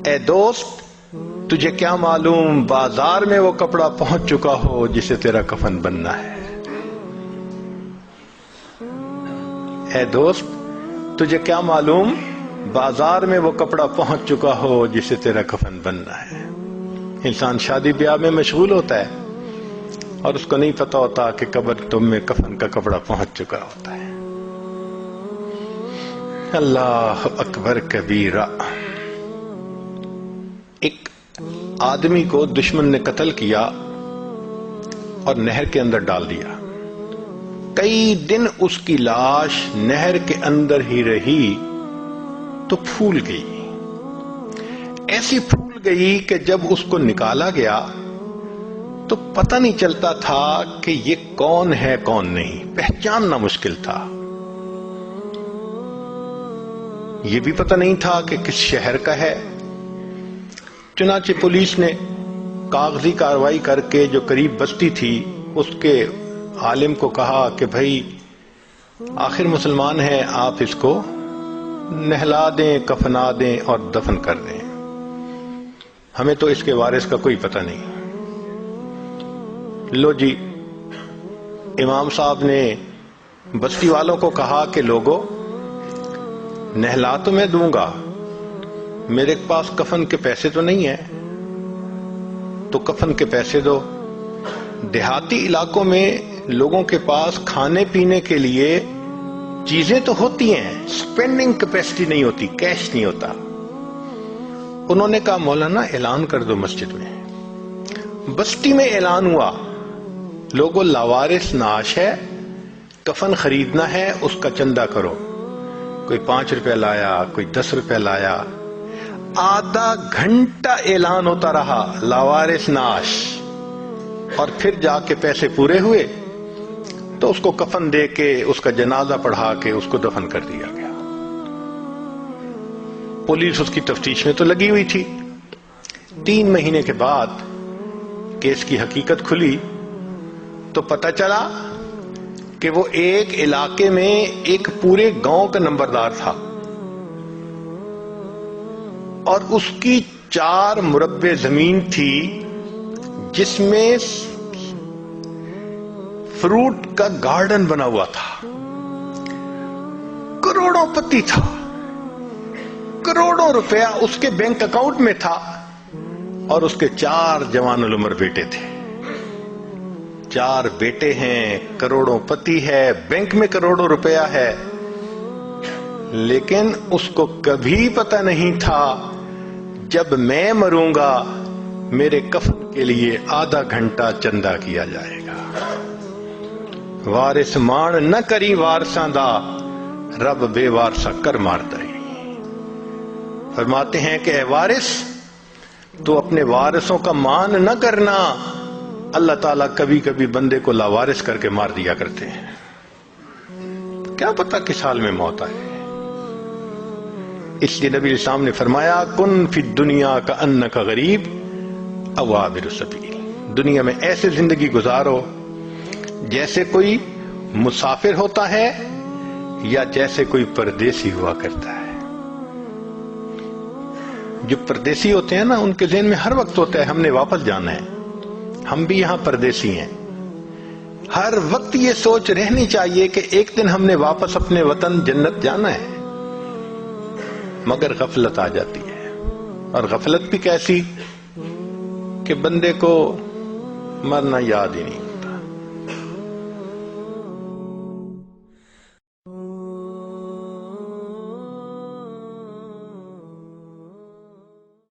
اے دوست تجھے کیا معلوم بازار میں وہ کپڑا پہنچ چکا ہو جسے تیرا کفن بننا ہے. اے دوست تجھے کیا معلوم بازار میں وہ کپڑا پہنچ چکا ہو جسے تیرا کفن بننا ہے. انسان شادی بیاہ میں مشغول ہوتا ہے اور اس کو نہیں پتا ہوتا کہ قبر تم میں کفن کا کپڑا پہنچ چکا ہوتا ہے. اللہ اکبر کبیرہ. ایک آدمی کو دشمن نے قتل کیا اور نہر کے اندر ڈال دیا. کئی دن اس کی لاش نہر کے اندر ہی رہی تو پھول گئی. ایسی پھول گئی کہ جب اس کو نکالا گیا تو پتہ نہیں چلتا تھا کہ یہ کون ہے کون نہیں. پہچاننا مشکل تھا. یہ بھی پتہ نہیں تھا کہ کس شہر کا ہے. چنانچہ پولیس نے کاغذی کارروائی کر کے جو قریب بستی تھی اس کے عالم کو کہا کہ بھائی آخر مسلمان ہے، آپ اس کو نہلا دیں، کفنا دیں اور دفن کر دیں، ہمیں تو اس کے وارث کا کوئی پتہ نہیں. لو جی، امام صاحب نے بستی والوں کو کہا کہ لوگوں نہلا تو میں دوں گا، میرے پاس کفن کے پیسے تو نہیں ہیں، تو کفن کے پیسے دو. دیہاتی علاقوں میں لوگوں کے پاس کھانے پینے کے لیے چیزیں تو ہوتی ہیں، سپینڈنگ کیپیسٹی نہیں ہوتی، کیش نہیں ہوتا. انہوں نے کہا مولانا اعلان کر دو مسجد میں. بستی میں اعلان ہوا، لوگوں لاوارث نعش ہے، کفن خریدنا ہے، اس کا چندہ کرو. کوئی 5 روپے لایا، کوئی 10 روپے لایا. آدھا گھنٹہ اعلان ہوتا رہا لاوارث نعش، اور پھر جا کے پیسے پورے ہوئے تو اس کو کفن دے کے اس کا جنازہ پڑھا کے اس کو دفن کر دیا گیا. پولیس اس کی تفتیش میں تو لگی ہوئی تھی. 3 مہینے کے بعد کیس کی حقیقت کھلی تو پتہ چلا کہ وہ ایک علاقے میں ایک پورے گاؤں کا نمبردار تھا اور اس کی 4 مربع زمین تھی جس میں فروٹ کا گارڈن بنا ہوا تھا. کروڑوں پتی تھا، کروڑوں روپیہ اس کے بینک اکاؤنٹ میں تھا، اور اس کے 4 جوان العمر بیٹے تھے. 4 بیٹے ہیں، کروڑوں پتی ہے، بینک میں کروڑوں روپیہ ہے، لیکن اس کو کبھی پتہ نہیں تھا جب میں مروں گا میرے کفن کے لیے آدھا گھنٹہ چندہ کیا جائے گا. وارث مان نہ کری وارثاں دا، رب بے وارثا کر مارتا ہی. فرماتے ہیں کہ اے وارث تو اپنے وارثوں کا مان نہ کرنا، اللہ تعالیٰ کبھی کبھی بندے کو لاوارث کر کے مار دیا کرتے ہیں. کیا پتہ کس حال میں موت آئے. اس لیے نبی اسلام نے فرمایا کن فی الدنیا کأنک غریب او عابر السبیل. دنیا میں ایسے زندگی گزارو جیسے کوئی مسافر ہوتا ہے یا جیسے کوئی پردیسی ہوا کرتا ہے. جو پردیسی ہوتے ہیں نا ان کے ذہن میں ہر وقت ہوتا ہے ہم نے واپس جانا ہے. ہم بھی یہاں پردیسی ہیں. ہر وقت یہ سوچ رہنی چاہیے کہ ایک دن ہم نے واپس اپنے وطن جنت جانا ہے، مگر غفلت آ جاتی ہے. اور غفلت بھی کیسی کہ بندے کو مرنا یاد ہی نہیں.